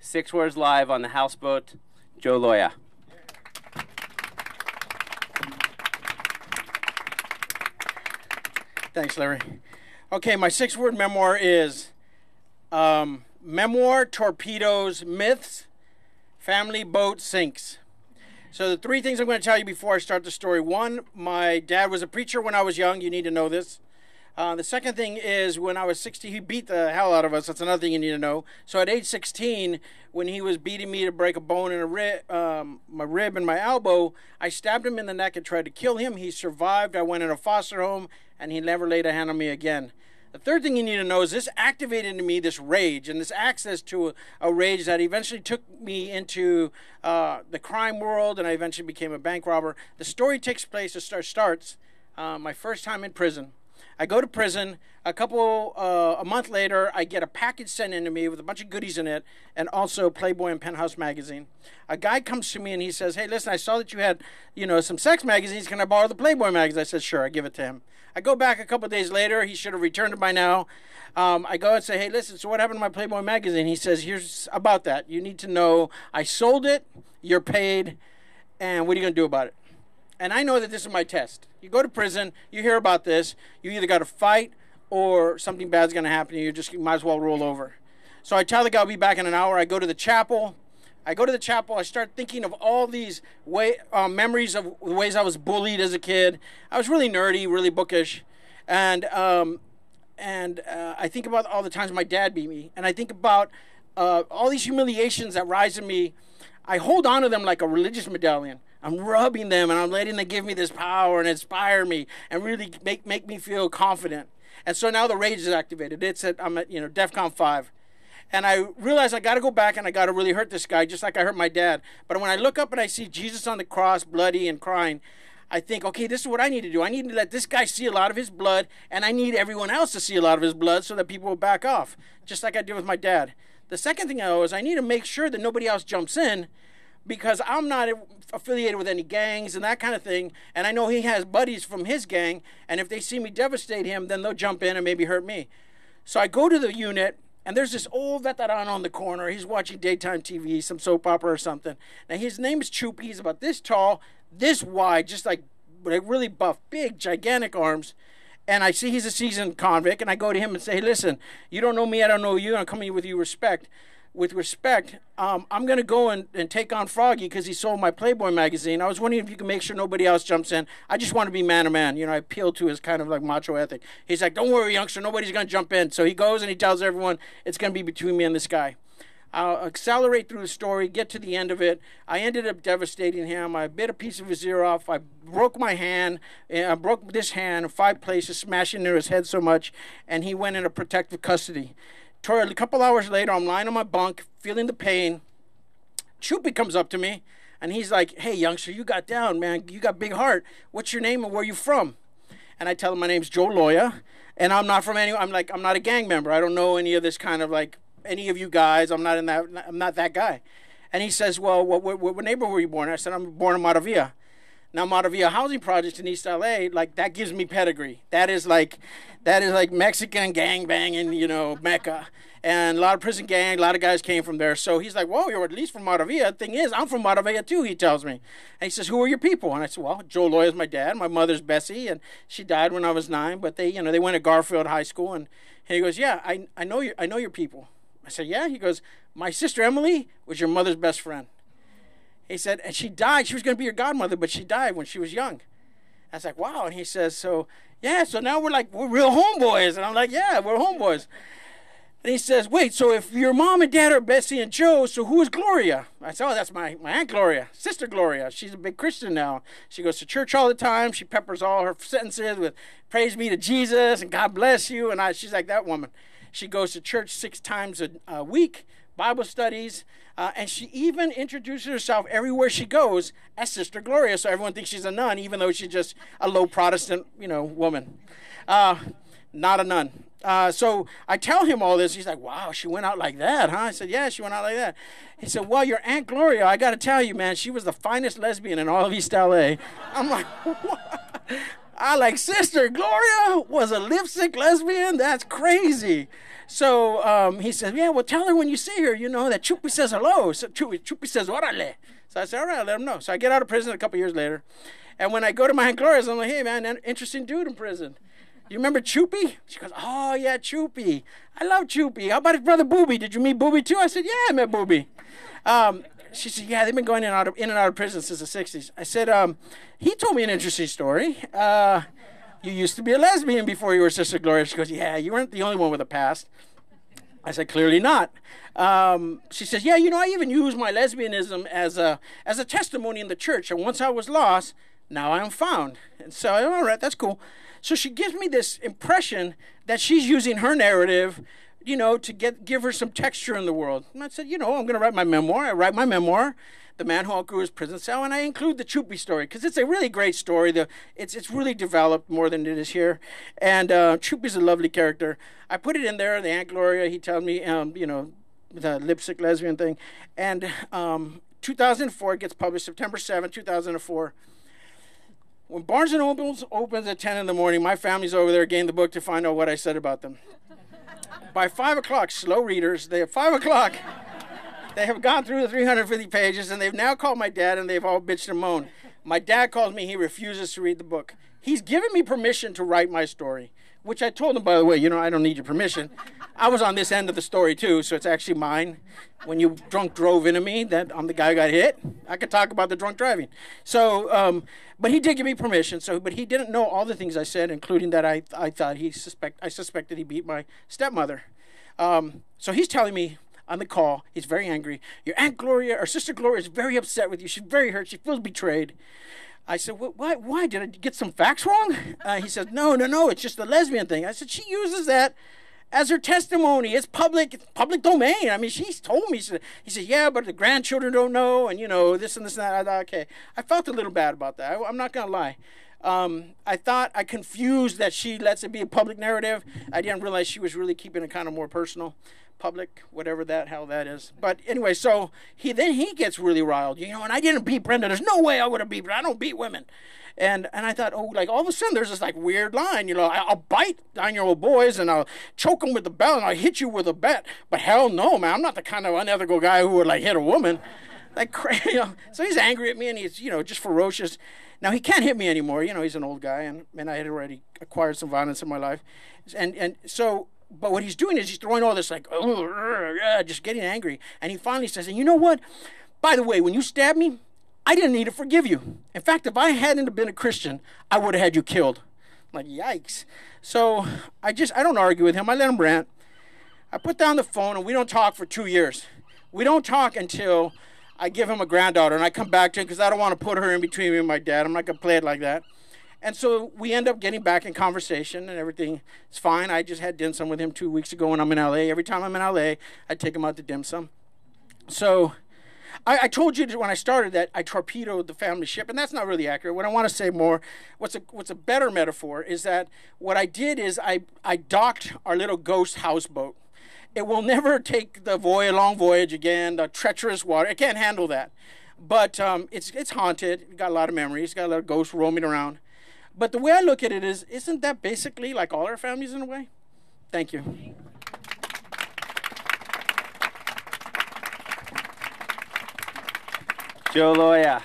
Six Words Live on the Houseboat, Joe Loya. Thanks, Larry. Okay, my six-word memoir is Memoir, Torpedoes, Myths, Family Boat Sinks. So the three things I'm going to tell you before I start the story. One, my dad was a preacher when I was young. You need to know this. The second thing is when I was 16, he beat the hell out of us. That's another thing you need to know. So at age 16, when he was beating me to break a bone in my rib and my elbow, I stabbed him in the neck and tried to kill him. He survived. I went in a foster home, and he never laid a hand on me again. The third thing you need to know is this activated in me this rage and this access to a rage that eventually took me into the crime world, and I eventually became a bank robber. The story takes place, starts my first time in prison. I go to prison. A month later, I get a package sent into me with a bunch of goodies in it, and also Playboy and Penthouse magazine. A guy comes to me and he says, "Hey, listen, I saw that you had, some sex magazines. Can I borrow the Playboy magazine?" I said, "Sure." I give it to him. I go back a couple of days later. He should have returned it by now. I go and say, "Hey, listen, so what happened to my Playboy magazine?" He says, "Here's about that. You need to know I sold it, you're paid, and what are you going to do about it?" And I know that this is my test. You go to prison, you hear about this, you either got to fight or something bad's going to happen to you. You might as well roll over. So I tell the guy I'll be back in an hour. I go to the chapel. I start thinking of all these memories of the ways I was bullied as a kid. I was really nerdy, really bookish. And I think about all the times my dad beat me. And I think about all these humiliations that rise in me. I hold on to them like a religious medallion. I'm rubbing them and I'm letting them give me this power and inspire me and really make me feel confident. And so now the rage is activated. I'm at DEFCON 5. And I realize I got to go back and I got to really hurt this guy just like I hurt my dad. But when I look up and I see Jesus on the cross, bloody and crying, I think, okay, this is what I need to do. I need to let this guy see a lot of his blood, and I need everyone else to see a lot of his blood so that people will back off, just like I did with my dad. The second thing I know is I need to make sure that nobody else jumps in, because I'm not affiliated with any gangs and that kind of thing, and I know he has buddies from his gang, and if they see me devastate him, then they'll jump in and maybe hurt me. So I go to the unit, and there's this old veteran on the corner. He's watching daytime TV, some soap opera or something. Now, his name is Choop. He's about this tall, this wide, just like really buff, big, gigantic arms. And I see he's a seasoned convict, and I go to him and say, "Hey, listen, you don't know me, I don't know you. I'm coming with respect. I'm going to go and take on Froggy because he sold my Playboy magazine. I was wondering if you can make sure nobody else jumps in. I just want to be man to man." I appeal to his kind of like macho ethic. He's like, "Don't worry, youngster, nobody's going to jump in." So he goes and he tells everyone it's going to be between me and this guy. I'll accelerate through the story, get to the end of it. I ended up devastating him. I bit a piece of his ear off. I broke my hand. I broke this hand in 5 places, smashing into his head so much, and he went into protective custody. A couple hours later, I'm lying on my bunk, feeling the pain. Choopy comes up to me, and he's like, "Hey, youngster, you got down, man. You got big heart. What's your name and where you from?" And I tell him my name's Joe Loya, and I'm not from I'm not a gang member. I don't know any of this kind of like any of you guys. I'm not that guy. And he says, "Well, what neighborhood were you born?" I said, "I'm born in Montavia." Now, Montavia housing projects in East LA, like that gives me pedigree. That is like Mexican gang banging, Mecca. And a lot of prison gang, a lot of guys came from there. So he's like, "Whoa, you're at least from Montavia." Thing is, I'm from Montavia too, he tells me. And he says, "Who are your people?" And I said, "Well, Joe Loya is my dad. My mother's Bessie, and she died when I was 9. But they went to Garfield High School." And he goes, "Yeah, I know your people." I said, "Yeah?" He goes, "My sister Emily was your mother's best friend." He said, "And she died. She was going to be your godmother, but she died when she was young." I was like, "Wow." And he says, so now we're real homeboys." And I'm like, "Yeah, we're homeboys." And he says, "Wait, so if your mom and dad are Bessie and Joe, so who is Gloria?" I said, "Oh, that's my Aunt Gloria, Sister Gloria. She's a big Christian now. She goes to church all the time. She peppers all her sentences with praise be to Jesus and God bless you." And she's like that woman. She goes to church 6 times a week, Bible studies, and she even introduces herself everywhere she goes as Sister Gloria, so everyone thinks she's a nun, even though she's just a low Protestant, woman. Not a nun. So I tell him all this. He's like, "Wow, she went out like that, huh?" I said, "Yeah, she went out like that." He said, "Well, your Aunt Gloria, I got to tell you, man, she was the finest lesbian in all of East LA. I'm like, "What?" I like, sister, Gloria was a lipstick lesbian? That's crazy. So he says, yeah, well, tell her when you see her, you know, that Chupi says hello. So Chupi says, órale. So I said, all right, I'll let him know. So I get out of prison a couple years later. And when I go to my Aunt Gloria's, I'm like, hey, man, interesting dude in prison. You remember Chupi? She goes, oh, yeah, Chupi. I love Chupi. How about his brother Booby? Did you meet Booby too? I said, yeah, I met Booby. She said, yeah, they've been going in and out of prison since the 60s. I said, he told me an interesting story. You used to be a lesbian before you were Sister Gloria. She goes, yeah, you weren't the only one with a past. I said, clearly not. She says, yeah, you know, I even use my lesbianism as a testimony in the church. And once I was lost, now I am found. And so, all right, that's cool. So she gives me this impression that she's using her narrative, you know, to give her some texture in the world. And I said, you know, I'm going to write my memoir. I write my memoir, The Man Who Outgrew His Prison Cell, and I include the Chupi story because it's a really great story. It's really developed more than it is here. And Chupi's a lovely character. I put it in there, the Aunt Gloria, he tells me, you know, the lipstick lesbian thing. And 2004, it gets published September 7, 2004. When Barnes & Noble opens at 10 in the morning, my family's over there getting the book to find out what I said about them. By 5 o'clock, slow readers, at 5 o'clock, they have gone through the 350 pages, and they've now called my dad, and they've all bitched and moaned. My dad calls me. He refuses to read the book. He's given me permission to write my story, which I told him, by the way, you know, I don't need your permission. I was on this end of the story, too, so it's actually mine. When you drunk drove into me, that I'm the guy who got hit, I could talk about the drunk driving. So, but he did give me permission, but he didn't know all the things I said, including that I thought I suspected he beat my stepmother. So he's telling me on the call, he's very angry. Your Aunt Gloria, or Sister Gloria, is very upset with you. She's very hurt. She feels betrayed. I said, why? Did I get some facts wrong? He said, no, it's just the lesbian thing. I said, she uses that as her testimony. It's public domain. I mean, she's told me. He said, yeah, but the grandchildren don't know, and, you know, this and this and that. I thought, okay. I felt a little bad about that. I'm not going to lie. I thought I confused that she lets it be a public narrative. I didn't realize she was really keeping it kind of more personal, public, whatever that hell that is. But anyway, so he gets really riled, you know, and I didn't beat Brenda. There's no way I would have beat Brenda. I don't beat women. And I thought, oh, like all of a sudden there's this like weird line, you know, I'll bite 9-year-old boys and I'll choke them with the belt and I'll hit you with a bat. But hell no, man, I'm not the kind of unethical guy who would like hit a woman. Like crazy, you know. So he's angry at me and he's, you know, just ferocious. Now he can't hit me anymore, you know, he's an old guy and I had already acquired some violence in my life. And so, but what he's doing is he's throwing all this like, just getting angry. And he finally says, and you know what? By the way, when you stabbed me, I didn't need to forgive you. In fact, if I hadn't been a Christian, I would have had you killed. I'm like, yikes. So I don't argue with him. I let him rant. I put down the phone and we don't talk for 2 years. We don't talk until I give him a granddaughter and I come back to him because I don't want to put her in between me and my dad. I'm not going to play it like that. And so we end up getting back in conversation and everything is fine. I just had dim sum with him 2 weeks ago when I'm in L.A. Every time I'm in L.A., I take him out to dim sum. So I told you when I started that I torpedoed the family ship, and that's not really accurate. What I want to say more, what's a better metaphor is that what I did is I docked our little ghost houseboat. It will never take the long voyage again, the treacherous water. It can't handle that. But it's haunted. It's got a lot of memories. It's got a lot of ghosts roaming around. But the way I look at it is, isn't that basically like all our families in a way? Thank you. Joe Loya.